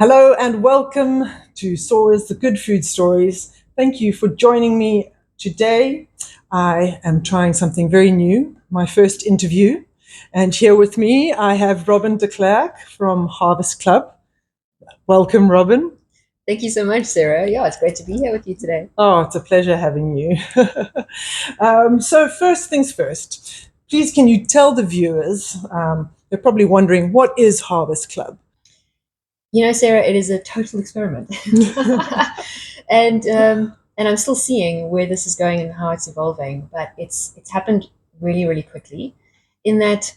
Hello and welcome to Sora's The Good Food Stories. Thank you for joining me today. I am trying something very new, my first interview. And here with me, I have Robynn de Klerk from Harvest Club. Welcome, Robynn. Thank you so much, Sarah. Yeah, it's great to be here with you today. Oh, it's a pleasure having you. So first things first, please can you tell the viewers, they're probably wondering, what is Harvest Club? You know, Sarah, it is a total experiment, and I'm still seeing where this is going and how it's evolving. But it's happened really, really quickly. In that,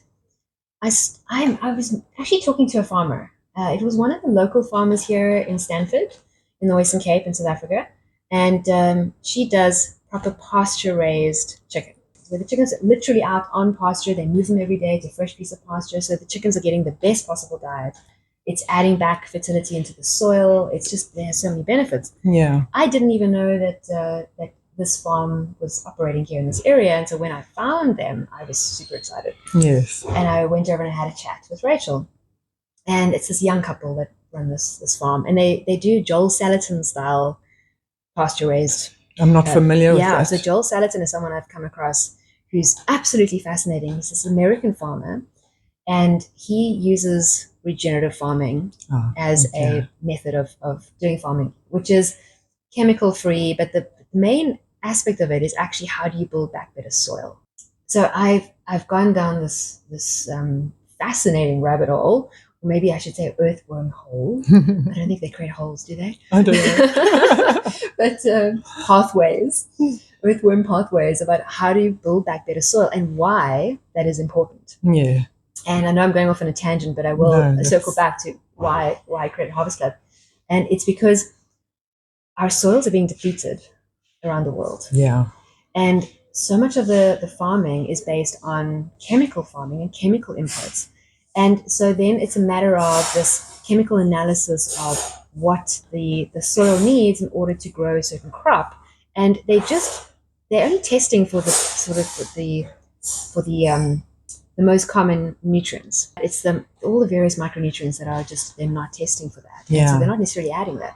I was actually talking to a farmer. It was one of the local farmers here in Stanford, in the Western Cape in South Africa, and she does proper pasture raised chicken. Where the chickens are literally out on pasture, they move them every day to a fresh piece of pasture, so the chickens are getting the best possible diet. It's adding back fertility into the soil. It's just there's so many benefits. Yeah. I didn't even know that this farm was operating here in this area, and so when I found them, I was super excited. Yes. And I went over and I had a chat with Rachel, and it's this young couple that run this farm, and they do Joel Salatin style pasture raised. I'm not familiar with that. So Joel Salatin is someone I've come across who's absolutely fascinating. He's this American farmer, and he uses regenerative farming as a method of doing farming, which is chemical free. But the main aspect of it is actually how do you build back better soil. So I've gone down this fascinating rabbit hole, or maybe I should say earthworm hole. I don't think they create holes, do they? I don't know. But pathways, earthworm pathways about how do you build back better soil and why that is important. Yeah. And I know I'm going off on a tangent, but I will circle back to why I created Harvest Club. And it's because our soils are being depleted around the world. Yeah. And so much of the farming is based on chemical farming and chemical inputs. And so then it's a matter of this chemical analysis of what the soil needs in order to grow a certain crop. And they're only testing for the sort of the most common nutrients. It's all the various micronutrients that are just, they're not testing for that. Yeah. So they're not necessarily adding that.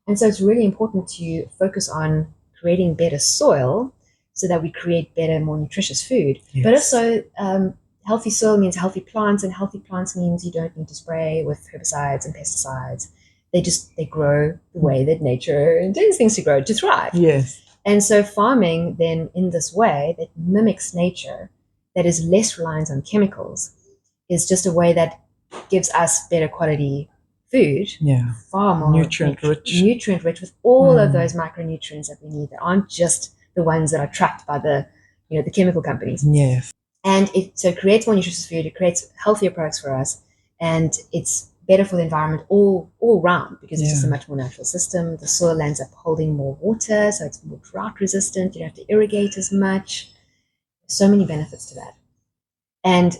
And so it's really important to focus on creating better soil so that we create better, more nutritious food. Yes. But also, healthy soil means healthy plants, and healthy plants means you don't need to spray with herbicides and pesticides. They grow the way that nature intends things to grow, to thrive. Yes. And so farming then in this way that mimics nature, that is less reliant on chemicals, is just a way that gives us better quality food. Yeah. Far more nutrient rich with all of those micronutrients that we need that aren't just the ones that are trapped by the chemical companies. Yes. And it creates more nutritious food, it creates healthier products for us, and it's better for the environment all round because it's just a much more natural system. The soil ends up holding more water, so it's more drought resistant. You don't have to irrigate as much. So many benefits to that. And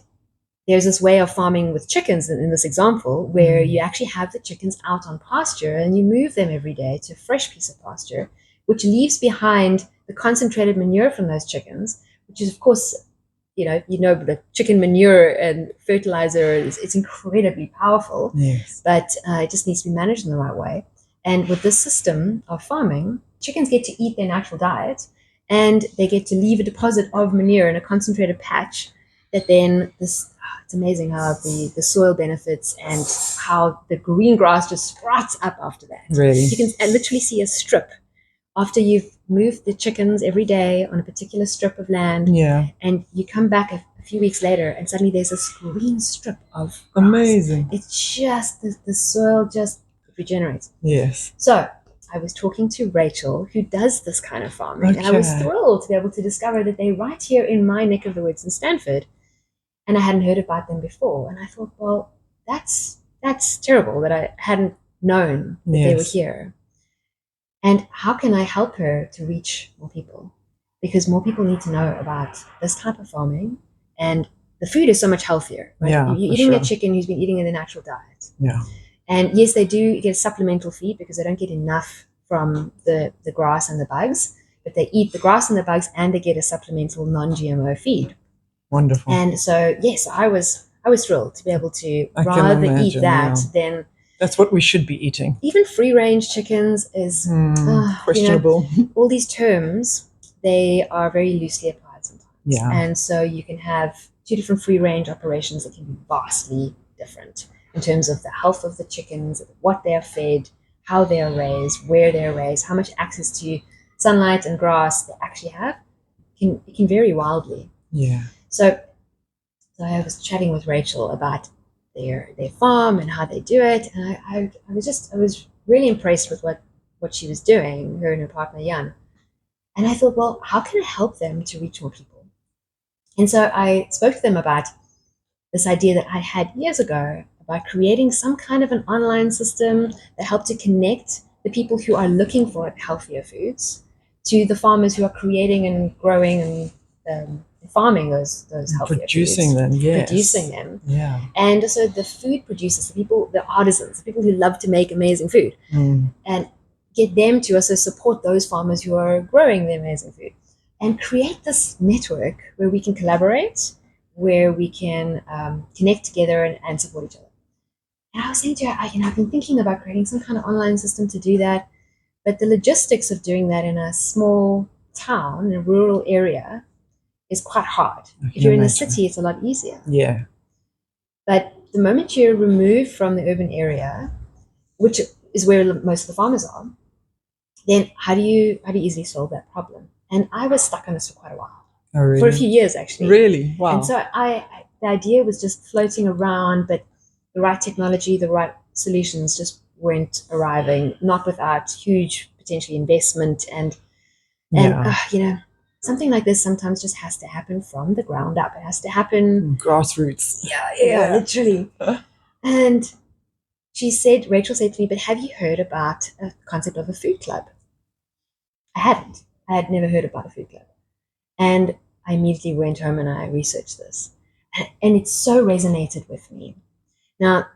there's this way of farming with chickens in this example where you actually have the chickens out on pasture and you move them every day to a fresh piece of pasture, which leaves behind the concentrated manure from those chickens, which is, of course, the chicken manure and fertilizer it's incredibly powerful. Yes. But it just needs to be managed in the right way. And with this system of farming, chickens get to eat their natural diet, and they get to leave a deposit of manure in a concentrated patch that then it's amazing how the soil benefits and how the green grass just sprouts up after that. Really? You can literally see a strip after you've moved the chickens every day on a particular strip of land. Yeah. And you come back a few weeks later and suddenly there's this green strip of grass. Amazing. It's just, the soil just regenerates. Yes. So I was talking to Rachel, who does this kind of farming, and I was thrilled to be able to discover that they're right here in my neck of the woods in Stanford. And I hadn't heard about them before. And I thought, well, that's terrible that I hadn't known that they were here. And how can I help her to reach more people? Because more people need to know about this type of farming, and the food is so much healthier. Right? Yeah, you're eating a chicken who's been eating in a natural diet. Yeah. And yes, they do get a supplemental feed because they don't get enough from the grass and the bugs, but they eat the grass and the bugs and they get a supplemental non-GMO feed. Wonderful. And so, yes, I was thrilled to be able to rather eat that than That's what we should be eating. Even free-range chickens is questionable. All these terms, they are very loosely applied sometimes. Yeah. And so you can have two different free-range operations that can be vastly different in terms of the health of the chickens, what they are fed, how they are raised, where they're raised, how much access to sunlight and grass they actually have. It can vary wildly. Yeah. So I was chatting with Rachel about their farm and how they do it, and I was really impressed with what she was doing, her and her partner Jan. And I thought, well, how can I help them to reach more people? And so I spoke to them about this idea that I had years ago about creating some kind of an online system that helped to connect the people who are looking for healthier foods to the farmers who are creating and growing and farming those healthier producing foods. Yes. Producing them. Yeah. And also the food producers, the artisans, the people who love to make amazing food, and get them to also support those farmers who are growing the amazing food, and create this network where we can collaborate, where we can connect together and support each other. And I was saying to her, I've been thinking about creating some kind of online system to do that, but the logistics of doing that in a small town, in a rural area, is quite hard. If you're in the city, it's a lot easier. Yeah. But the moment you're removed from the urban area, which is where most of the farmers are, then how do you easily solve that problem? And I was stuck on this for quite a while. Oh, really? For a few years, actually. Really? Wow. And so the idea was just floating around, but the right technology, the right solutions just weren't arriving, not without huge potential investment. And something like this sometimes just has to happen from the ground up. It has to happen grassroots. Yeah, literally. And Rachel said to me, but have you heard about a concept of a food club? I hadn't. I had never heard about a food club. And I immediately went home and I researched this. And it so resonated with me. Now,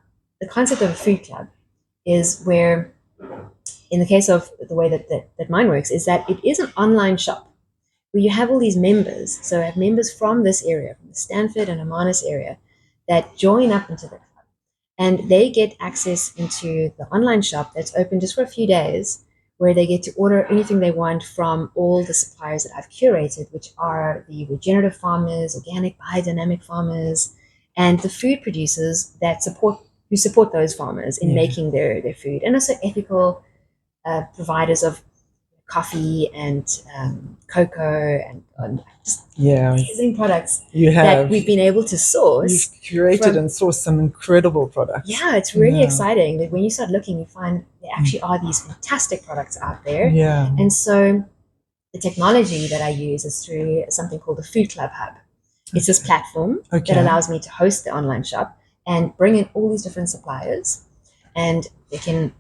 the concept of a food club is where, in the case of the way that mine works, is that it is an online shop where you have all these members. So I have members from this area, from the Stanford and Amanus area, that join up into the club. And they get access into the online shop that's open just for a few days, where they get to order anything they want from all the suppliers that I've curated, which are the regenerative farmers, organic, biodynamic farmers, and the food producers who support those farmers in making their food, and also ethical providers of coffee and cocoa and just amazing products that we've been able to source. You've curated and sourced some incredible products. Yeah, it's really exciting that when you start looking, you find there actually are these fantastic products out there. Yeah. And so the technology that I use is through something called the Food Club Hub. It's this platform that allows me to host the online shop and bring in all these different suppliers, and they can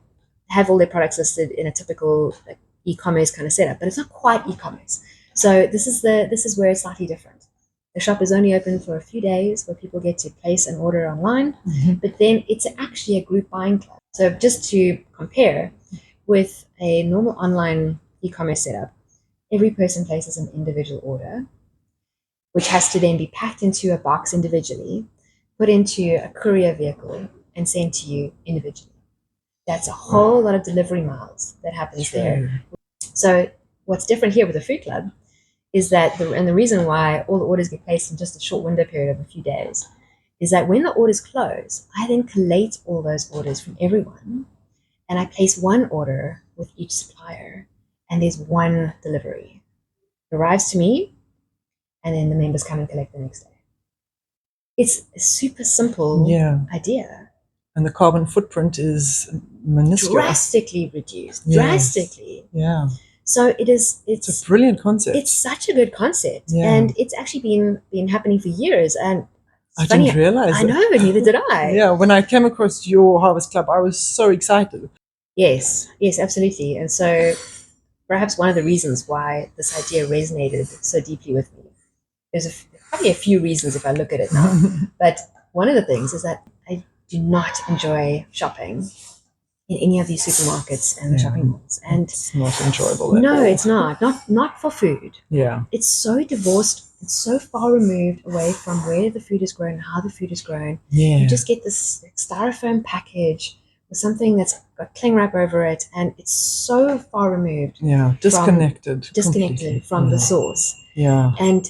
have all their products listed in a typical e-commerce kind of setup, but it's not quite e-commerce. So this is where it's slightly different. The shop is only open for a few days, where people get to place an order online, but then it's actually a group buying club. So just to compare, with a normal online e-commerce setup, every person places an individual order, which has to then be packed into a box individually, put into a courier vehicle, and sent to you individually. That's a whole lot of delivery miles that happens there. So what's different here with the food club is that, the reason why all the orders get placed in just a short window period of a few days, is that when the orders close, I then collate all those orders from everyone, and I place one order with each supplier, and there's one delivery. It arrives to me, and then the members come and collect the next day. It's a super simple idea. And the carbon footprint is minuscule. Drastically reduced. Drastically. Yeah. So it's a brilliant concept. It's such a good concept. And it's actually been happening for years. And I didn't realize it. I know, neither did I. Yeah, when I came across your Harvest Club, I was so excited. Yes, absolutely. And so perhaps one of the reasons why this idea resonated so deeply with me, there's probably a few reasons if I look at it now, but one of the things is that I do not enjoy shopping in any of these supermarkets and shopping malls. And it's not enjoyable. No, it's not. Not for food. Yeah. It's so divorced. It's so far removed away from where the food is grown, how the food is grown. Yeah. You just get this styrofoam package something that's got cling wrap over it, and it's so far removed. Yeah, disconnected from the source. Yeah. And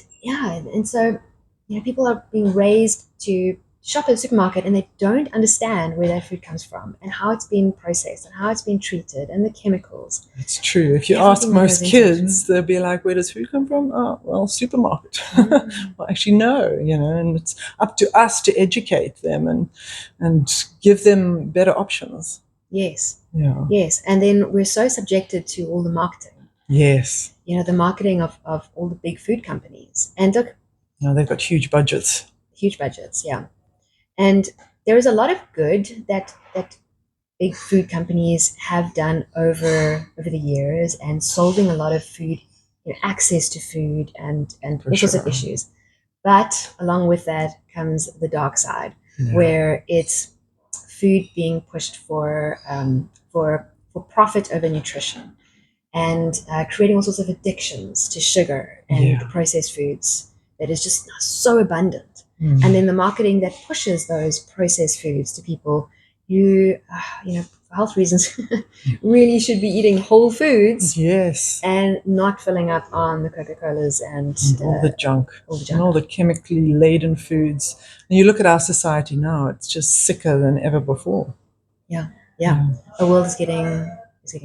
so, people are being raised to shop at the supermarket, and they don't understand where their food comes from and how it's been processed and how it's been treated and the chemicals. It's true. If you ask most kids, they'll be like, where does food come from? Oh, well, supermarket. Well, actually, no, and it's up to us to educate them and give them better options. Yes. Yeah. Yes. And then we're so subjected to all the marketing. Yes. The marketing of all the big food companies. And look, they've got huge budgets. Huge budgets, yeah. And there is a lot of good that big food companies have done over the years, and solving a lot of food, access to food and all sorts of issues. But along with that comes the dark side, where it's food being pushed for profit over nutrition, and creating all sorts of addictions to sugar and the processed foods that is just so abundant. And then the marketing that pushes those processed foods to people who, for health reasons, really should be eating whole foods. Yes. And not filling up on the Coca-Colas and all the junk. And all the chemically laden foods. And you look at our society now, it's just sicker than ever before. Yeah. The world is getting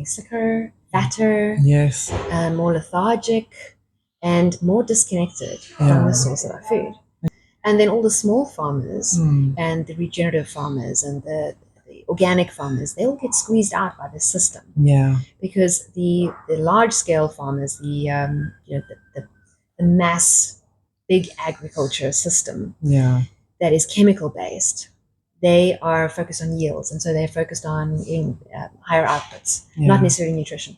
sicker, fatter, yes, more lethargic, and more disconnected from the source of our food. And then all the small farmers and the regenerative farmers and the organic farmers, they all get squeezed out by this system. Yeah. Because the large scale farmers, the mass big agriculture system that is chemical based, they are focused on yields, and so they're focused on higher outputs, not necessarily nutrition,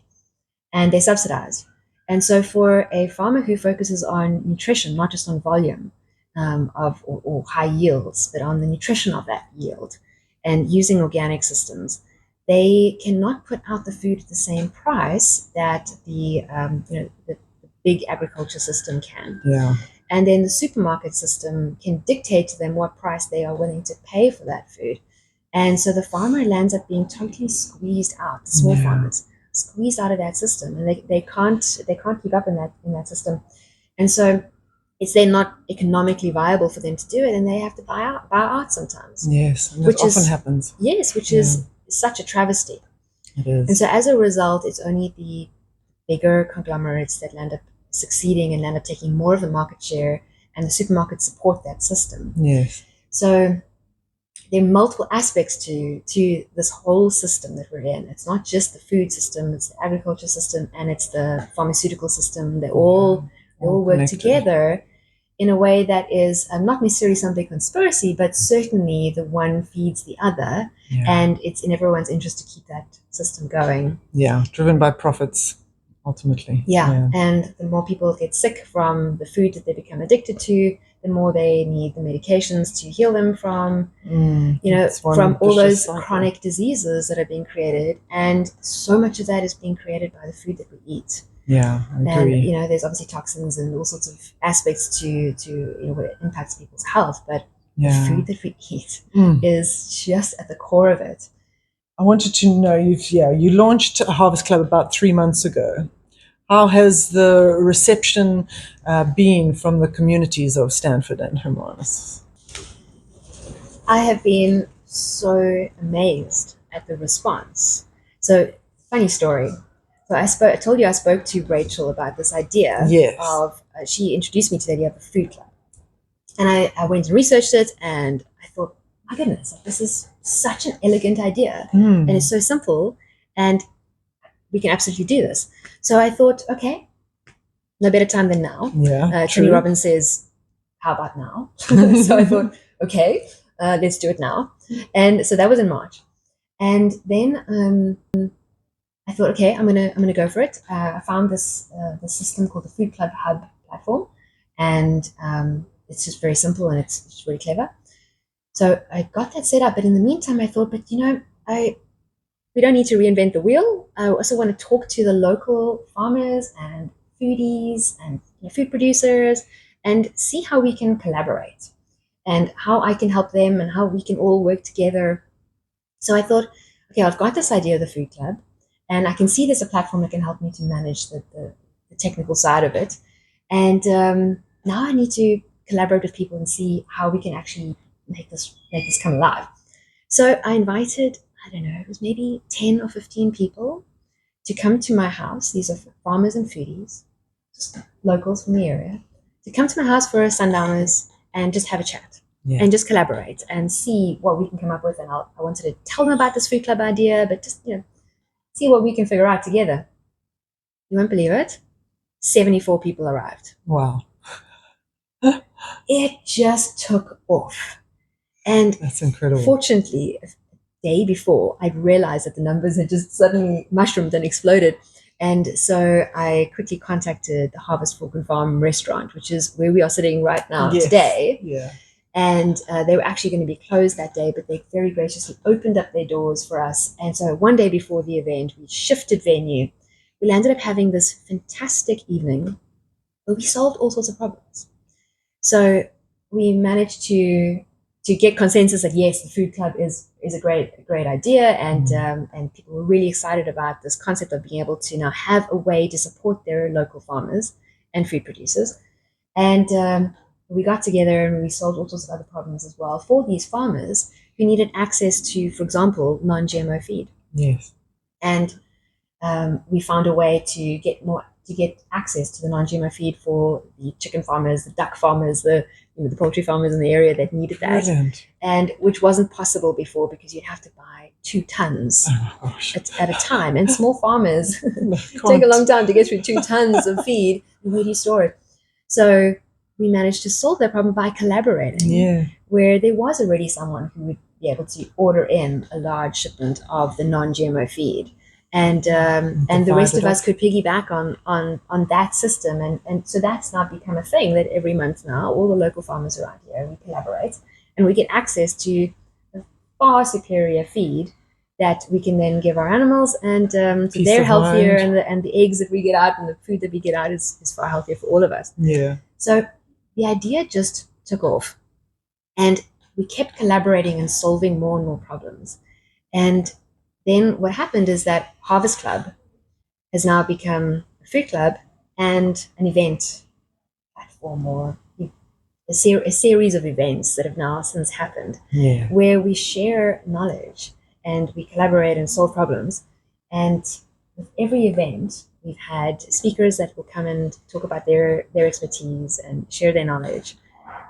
and they're subsidized. And so for a farmer who focuses on nutrition, not just on volume or high yields, but on the nutrition of that yield, and using organic systems, they cannot put out the food at the same price that the big agriculture system can. Yeah. And then the supermarket system can dictate to them what price they are willing to pay for that food. And so the farmer lands up being totally squeezed out, the small farmers, squeezed out of that system, and they can't keep up in that system. And so it's then not economically viable for them to do it, and they have to bow out sometimes. Yes, and which often happens. Yes, which is such a travesty. It is. And so as a result, it's only the bigger conglomerates that land up succeeding and land up taking more of the market share, and the supermarkets support that system. Yes. So there are multiple aspects to this whole system that we're in. It's not just the food system, it's the agriculture system, and it's the pharmaceutical system. They all work together in a way that is not necessarily some big conspiracy, but certainly the one feeds the other, and it's in everyone's interest to keep that system going. Yeah, driven by profits, ultimately. Yeah, and the more people get sick from the food that they become addicted to, the more they need the medications to heal them from, from all those chronic diseases that are being created. And so much of that is being created by the food that we eat. Yeah, I agree. And there's obviously toxins and all sorts of aspects to what it impacts people's health, but the food that we eat is just at the core of it. I wanted to know, you launched Harvest Club about 3 months ago. How has the reception been from the communities of Stanford and Hermanus? I have been so amazed at the response. So, funny story. So I told you I spoke to Rachel about this idea of, she introduced me to the idea of a food club. And I went and researched it, and I thought, my goodness, this is such an elegant idea. And it's so simple, and we can absolutely do this. So I thought, okay, no better time than now. Tony Robbins says, how about now? So I thought, okay, let's do it now. And so that was in March. And then I thought, okay, I'm gonna go for it. I found this system called the Food Club Hub platform, and it's just very simple, and it's just really clever. So I got that set up, but in the meantime, I thought, but we don't need to reinvent the wheel. I also want to talk to the local farmers and foodies and food producers and see how we can collaborate and how I can help them and how we can all work together. So I thought, okay, I've got this idea of the food club, and I can see there's a platform that can help me to manage the technical side of it. And now I need to collaborate with people and see how we can actually make this come alive. So I invited, I don't know, it was maybe 10 or 15 people to come to my house. These are farmers and foodies, just locals from the area, to come to my house for sundowners and just have a chat. Yeah. And just collaborate and see what we can come up with. And I wanted to tell them about this food club idea, but just, see what we can figure out together. You won't believe it. 74 people arrived. Wow. It just took off. And that's incredible. Fortunately, a day before, I realized that the numbers had just suddenly mushroomed and exploded. And so I quickly contacted the Harvest Fork and Farm restaurant, which is where we are sitting right now today. Yeah. And they were actually going to be closed that day, but they very graciously opened up their doors for us. And so one day before the event, we shifted venue. We ended up having this fantastic evening where we solved all sorts of problems. So we managed to get consensus that yes, the food club is a great idea, and people were really excited about this concept of being able to now have a way to support their local farmers and food producers. And we got together and we solved all sorts of other problems as well for these farmers who needed access to, for example, non-GMO feed. Yes. And we found a way to get access to the non-GMO feed for the chicken farmers, the duck farmers, the poultry farmers in the area that needed that. Brilliant. And which wasn't possible before because you'd have to buy 2 tons at a time. And small farmers take a long time to get through 2 tons of feed. And where do you store it? So we managed to solve that problem by collaborating, where there was already someone who would be able to order in a large shipment of the non-GMO feed. And the rest of us could piggyback on that system. And so that's now become a thing that every month now, all the local farmers around here, we collaborate and we get access to a far superior feed that we can then give our animals, and so they're healthier, and the eggs that we get out and the food that we get out is far healthier for all of us. Yeah. So the idea just took off, and we kept collaborating and solving more and more problems. And then what happened is that Harvest Club has now become a food club and an event platform, or a series of events that have now since happened, where we share knowledge and we collaborate and solve problems. And with every event, we've had speakers that will come and talk about their expertise and share their knowledge,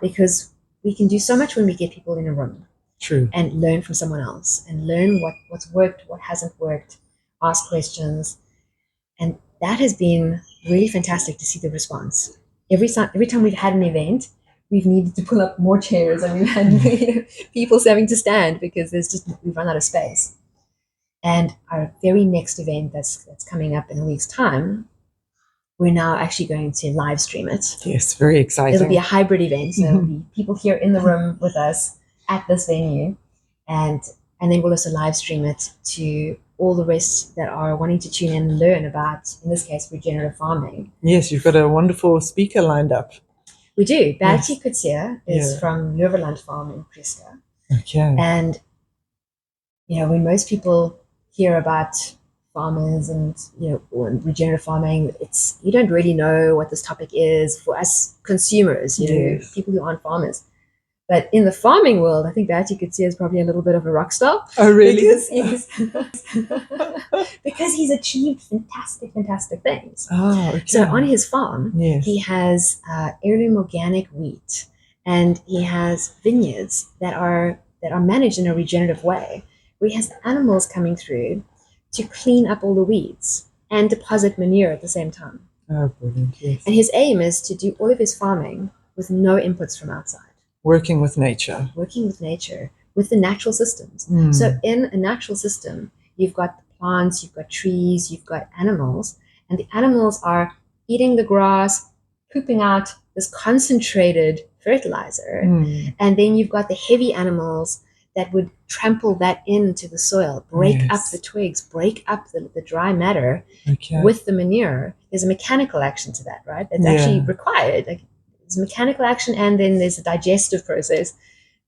because we can do so much when we get people in a room. True. And learn from someone else and learn what's worked, what hasn't worked, ask questions. And that has been really fantastic to see the response. Every time we've had an event, we've needed to pull up more chairs, and we've had people having to stand because we've run out of space. And our very next event that's coming up in a week's time, we're now actually going to live stream it. Yes, very exciting. It'll be a hybrid event. So there'll be people here in the room with us at this venue, and then we'll also live stream it to all the rest that are wanting to tune in and learn about, in this case, regenerative farming. Yes, you've got a wonderful speaker lined up. We do. Bertie Kutsia is from Overstrand Farm in Preska. Okay. And when most people hear about farmers and regenerative farming, you don't really know what this topic is for us consumers, people who aren't farmers. But in the farming world, I think Bertie Kutsia is probably a little bit of a rock star. Oh, really? Because he's achieved fantastic things. Oh, okay. So on his farm, he has heirloom organic wheat, and he has vineyards that are managed in a regenerative way, where he has animals coming through to clean up all the weeds and deposit manure at the same time. Oh, brilliant, yes. And his aim is to do all of his farming with no inputs from outside. Working with nature, with the natural systems. So in a natural system, you've got the plants, you've got trees, you've got animals, and the animals are eating the grass, pooping out this concentrated fertilizer, and then you've got the heavy animals that would trample that into the soil, break up the twigs, break up the dry matter with the manure. There's a mechanical action to that, right? That's actually required. There's mechanical action, and then there's a digestive process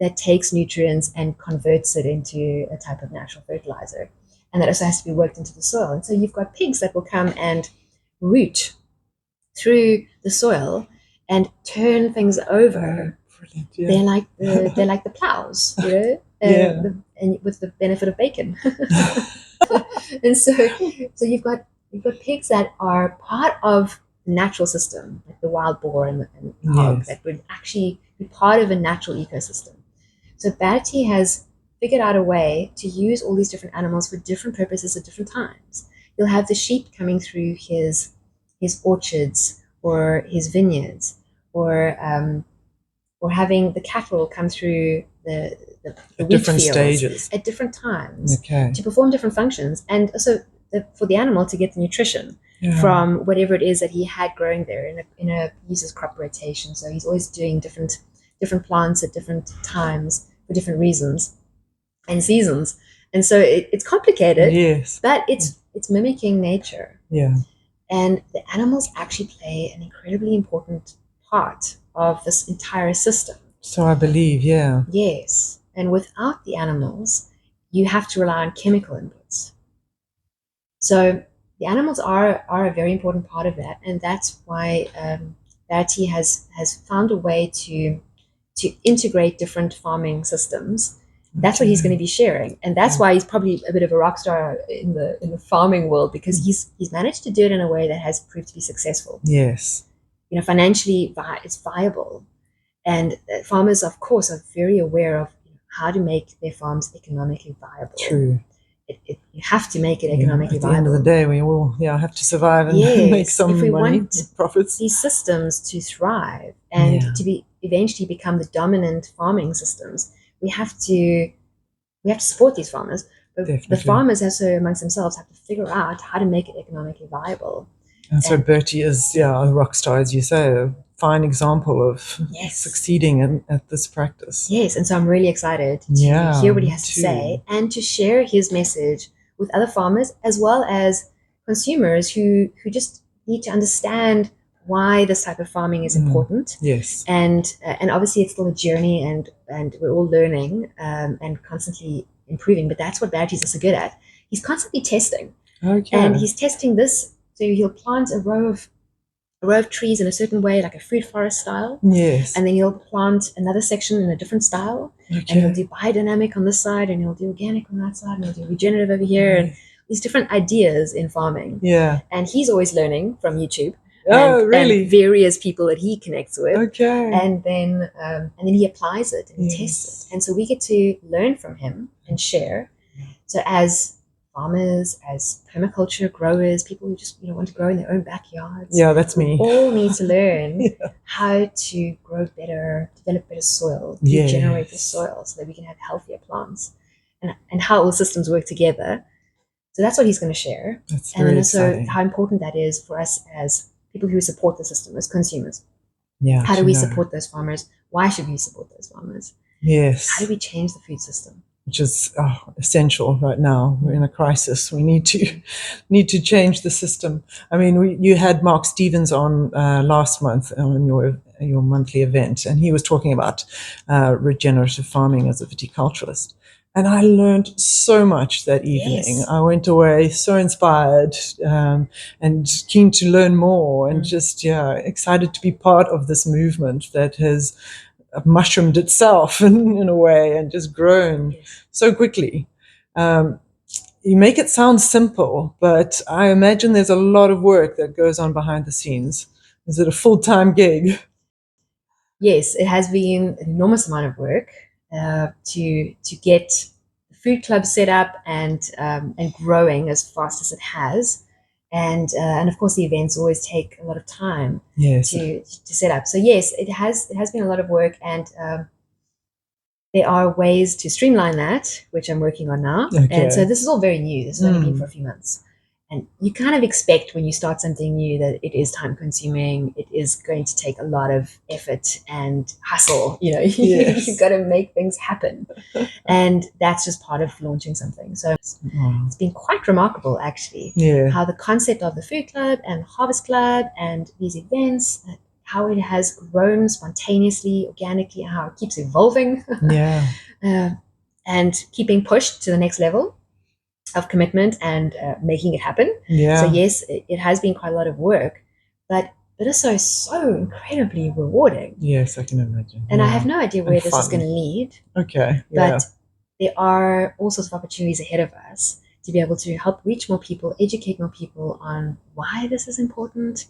that takes nutrients and converts it into a type of natural fertilizer. and that also has to be worked into the soil. And so you've got pigs that will come and root through the soil and turn things over. Brilliant, yeah. They're like the plows, Yeah. and with the benefit of bacon. And so you've got pigs that are part of the natural system, like the wild boar and the hog, Yes. that would actually be part of a natural ecosystem. So Batty has figured out a way to use all these different animals for different purposes at different times. You'll have the sheep coming through his orchards or his vineyards, or having the cattle come through the wheat different fields stages at different times, okay, to perform different functions, and also for the animal to get the nutrition from whatever it is that he had growing there. In a he uses crop rotation, so he's always doing different plants at different times for different reasons and seasons. And so it's complicated, yes, but it's mimicking nature. yeah. And the animals actually play an incredibly important part of this entire system. So I believe, yeah. Yes. And without the animals, you have to rely on chemical inputs. So the animals are a very important part of that. And that's why Verity has found a way to integrate different farming systems. That's what he's going to be sharing, and that's why he's probably a bit of a rock star in the farming world, because he's managed to do it in a way that has proved to be successful. Yes, financially it's viable, and farmers, of course, are very aware of how to make their farms economically viable. True. You have to make it economically viable. At the end of the day, we all have to survive and make some if we money, want profits. These systems to thrive and to eventually become the dominant farming systems, we have to support these farmers. But the farmers also amongst themselves have to figure out how to make it economically viable. And so Bertie is a rock star, as you say, a fine example of succeeding at this practice. Yes, and so I'm really excited to hear what he has to say and to share his message with other farmers as well as consumers who just need to understand why this type of farming is important. Yes. And obviously it's still a journey, and we're all learning and constantly improving, but that's what Bertie's also good at. He's constantly testing. Okay. And he's testing this. So he'll plant a row of trees in a certain way, like a fruit forest style. Yes. And then he'll plant another section in a different style. Okay. And he'll do biodynamic on this side, and he'll do organic on that side, and he'll do regenerative over here. And these different ideas in farming. Yeah. And he's always learning from YouTube. Really? And various people that he connects with. Okay. And then he applies it and he tests it. And so we get to learn from him and share. So as farmers, as permaculture growers, people who just want to grow in their own backyards. Yeah, that's me. All need to learn how to grow better, develop better soil, regenerate the soil, so that we can have healthier plants, and how all systems work together. So that's what he's going to share. That's and then also exciting. How important that is for us as people who support the system, as consumers. Yeah. How do we support those farmers? Why should we support those farmers? Yes. How do we change the food system? Which is essential right now. We're in a crisis. We need to change the system. I mean, you had Mark Stevens on last month on your monthly event, and he was talking about regenerative farming as a viticulturalist. And I learned so much that evening. Yes. I went away so inspired and keen to learn more, and just excited to be part of this movement that has mushroomed itself in a way and just grown so quickly. You make it sound simple, but I imagine there's a lot of work that goes on behind the scenes. Is it a full-time gig? Yes, it has been an enormous amount of work to get the food club set up and growing as fast as it has. And of course, the events always take a lot of time to set up. So yes, it has been a lot of work, and there are ways to streamline that, which I'm working on now. Okay. And so this is all very new. This has only been for a few months. And you kind of expect when you start something new that it is time consuming. It is going to take a lot of effort and hustle. You've got to make things happen. And that's just part of launching something. So it's been quite remarkable, actually, how the concept of the food club and Harvest Club and these events, how it has grown spontaneously, organically, how it keeps evolving and keeping pushed to the next level. of commitment and making it happen. Yeah. So yes, it has been quite a lot of work, but also so incredibly rewarding. Yes, I can imagine. And yeah. I have no idea where And this is fun. going to lead. Okay. But there are all sorts of opportunities ahead of us to be able to help reach more people, educate more people on why this is important,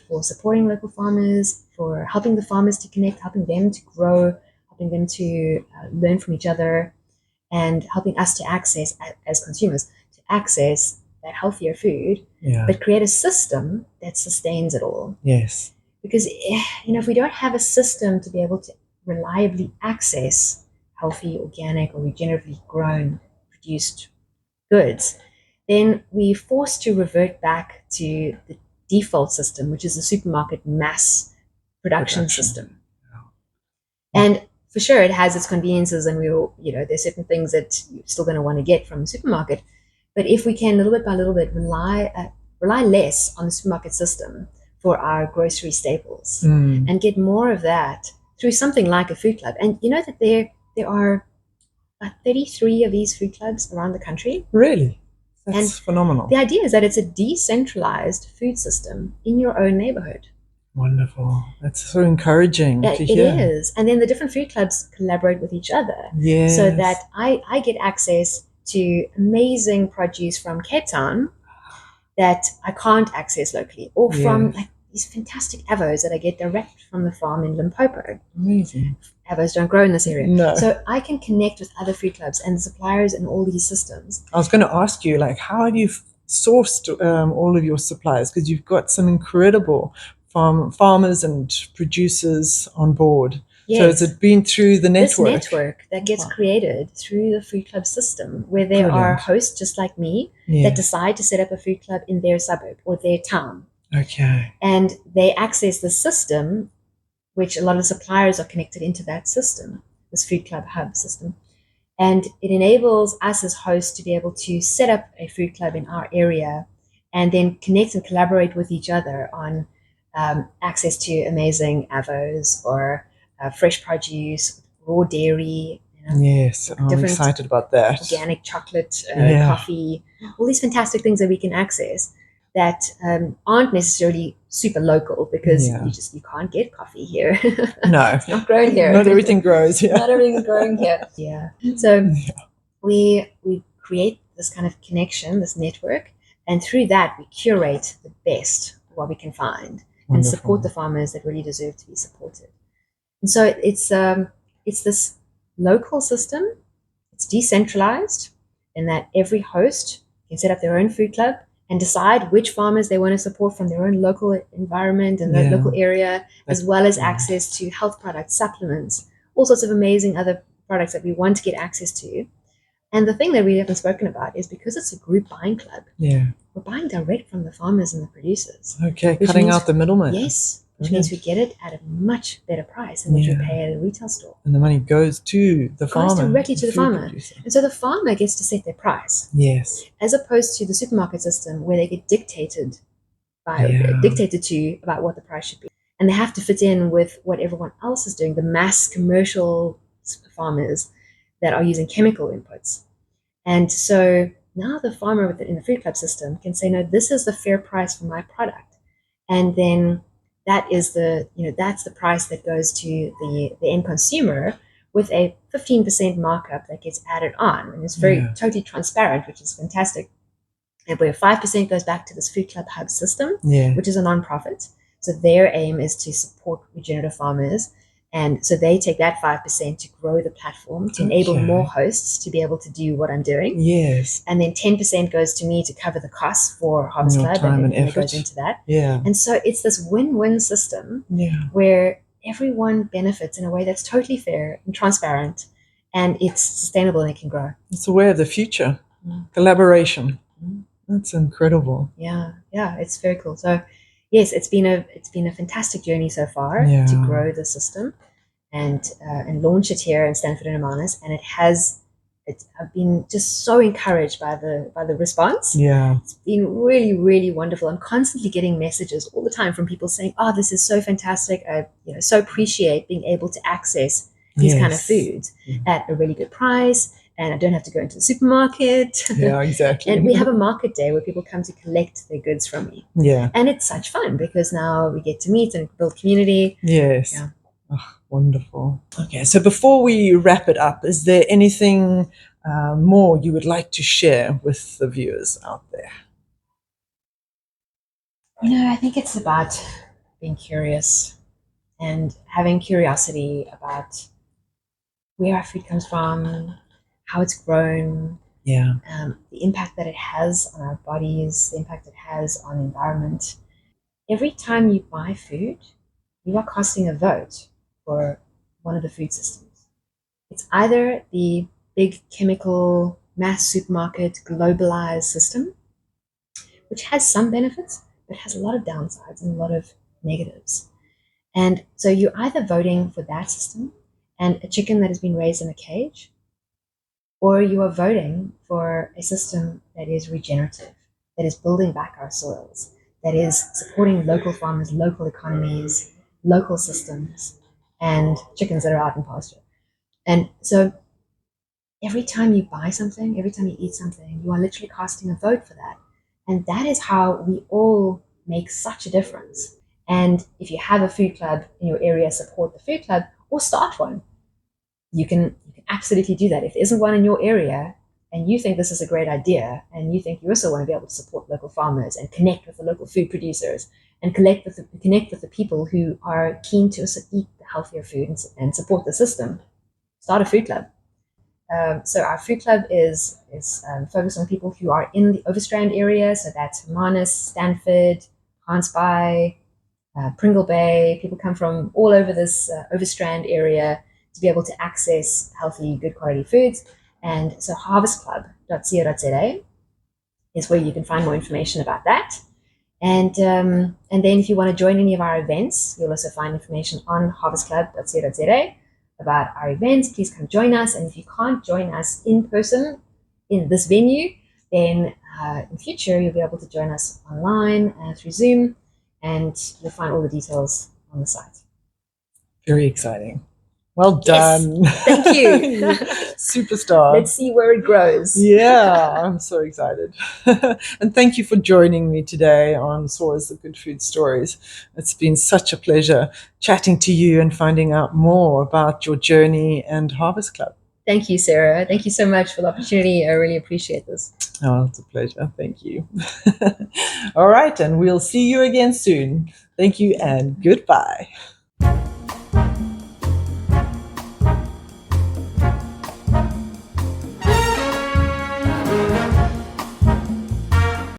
for supporting local farmers, for helping the farmers to connect, helping them to grow, helping them to learn from each other, and helping us to access, as consumers, to access that healthier food, but create a system that sustains it all. Yes. Because, if we don't have a system to be able to reliably access healthy, organic, or regeneratively grown, produced goods, then we're forced to revert back to the default system, which is the supermarket mass production system. And for sure, it has its conveniences, and there's certain things that you're still going to want to get from the supermarket. But if we can, little bit by little bit, rely less on the supermarket system for our grocery staples, and get more of that through something like a food club. And you know that there are 33 of these food clubs around the country. Really? That's phenomenal. The idea is that it's a decentralized food system in your own neighborhood. Wonderful. That's so encouraging to hear. It is. And then the different food clubs collaborate with each other. Yes. So that I get access to amazing produce from Cape Town that I can't access locally, or from these fantastic avos that I get direct from the farm in Limpopo. Amazing. Avos don't grow in this area. No. So I can connect with other food clubs and suppliers in all these systems. I was going to ask you, how have you sourced all of your suppliers? Because you've got some incredible farmers and producers on board. Yes. So has it been through the network? This network that gets created through the food club system, where there are hosts just like me that decide to set up a food club in their suburb or their town. Okay. And they access the system, which a lot of suppliers are connected into that system, this food club hub system. And it enables us as hosts to be able to set up a food club in our area and then connect and collaborate with each other on access to amazing avos or fresh produce, raw dairy. Yes, I'm excited about that. Organic chocolate, coffee, all these fantastic things that we can access that aren't necessarily super local, because you can't get coffee here. No. It's not grown here. Not everything grows here. Not everything's growing here. Yeah. So we create this kind of connection, this network, and through that we curate the best of what we can find. Wonderful. And support the farmers that really deserve to be supported. And so it's this local system. It's decentralized in that every host can set up their own food club and decide which farmers they want to support from their own local environment and the local area, as well as access to health products, supplements, all sorts of amazing other products that we want to get access to. And the thing that we haven't spoken about is, because it's a group buying club, we're buying direct from the farmers and the producers. Okay, cutting out the middleman. Yes, which means we get it at a much better price than what you pay at a retail store. And the money goes to the farmer. Goes directly to the farmer. Producer. And so the farmer gets to set their price. Yes. As opposed to the supermarket system, where they get dictated to about what the price should be. And they have to fit in with what everyone else is doing, the mass commercial farmers that are using chemical inputs. And so now the farmer in the food club system can say, no, this is the fair price for my product. And then that is that's the price that goes to the end consumer, with a 15% markup that gets added on. And it's totally transparent, which is fantastic. And where 5% goes back to this food club hub system, which is a nonprofit. So their aim is to support regenerative farmers. And so they take that 5% to grow the platform, to enable more hosts to be able to do what I'm doing. Yes. And then 10% goes to me to cover the costs for Harvest Club, and it goes into that. Yeah. And so it's this win-win system where everyone benefits in a way that's totally fair and transparent, and it's sustainable and it can grow. It's the way of the future. Collaboration. That's incredible. Yeah, it's very cool. So yes, it's been a fantastic journey so far to grow the system and launch it here in Stanford and Hermanus, and I've been just so encouraged by the response. Yeah, it's been really, really wonderful. I'm constantly getting messages all the time from people saying, "Oh, this is so fantastic! I so appreciate being able to access these kind of foods at a really good price, and I don't have to go into the supermarket. Yeah, exactly. And we have a market day where people come to collect their goods from me. Yeah. And it's such fun because now we get to meet and build community. Yes. Yeah. Oh, wonderful. Okay, so before we wrap it up, is there anything more you would like to share with the viewers out there? I think it's about being curious and having curiosity about where our food comes from, how it's grown, Yeah. the impact that it has on our bodies, the impact it has on the environment. Every time you buy food, you are casting a vote for one of the food systems. It's either the big chemical mass supermarket globalized system, which has some benefits, but has a lot of downsides and a lot of negatives. And so you're either voting for that system and a chicken that has been raised in a cage, or you are voting for a system that is regenerative, that is building back our soils, that is supporting local farmers, local economies, local systems, and chickens that are out in pasture. And so every time you buy something, every time you eat something, you are literally casting a vote for that. And that is how we all make such a difference. And if you have a food club in your area, support the food club or start one. You can absolutely do that. If there isn't one in your area and you think this is a great idea and you think you also want to be able to support local farmers and connect with the local food producers and connect with the people who are keen to also eat the healthier food and support the system, start a food club. So our food club is focused on people who are in the Overstrand area. So that's Hermanus, Stanford, Hansby, Pringle Bay. People come from all over this Overstrand area to be able to access healthy, good quality foods. And so harvestclub.co.za is where you can find more information about that. And then if you want to join any of our events, you'll also find information on harvestclub.co.za about our events. Please come join us. And if you can't join us in person in this venue, then in future you'll be able to join us online through Zoom, and you'll find all the details on the site. Very exciting. Well done. Yes, thank you. Superstar. Let's see where it grows. Yeah, I'm so excited. And thank you for joining me today on SOAR's The Good Food Stories. It's been such a pleasure chatting to you and finding out more about your journey and Harvest Club. Thank you, Sarah. Thank you so much for the opportunity. I really appreciate this. Oh, it's a pleasure. Thank you. All right, and we'll see you again soon. Thank you and goodbye.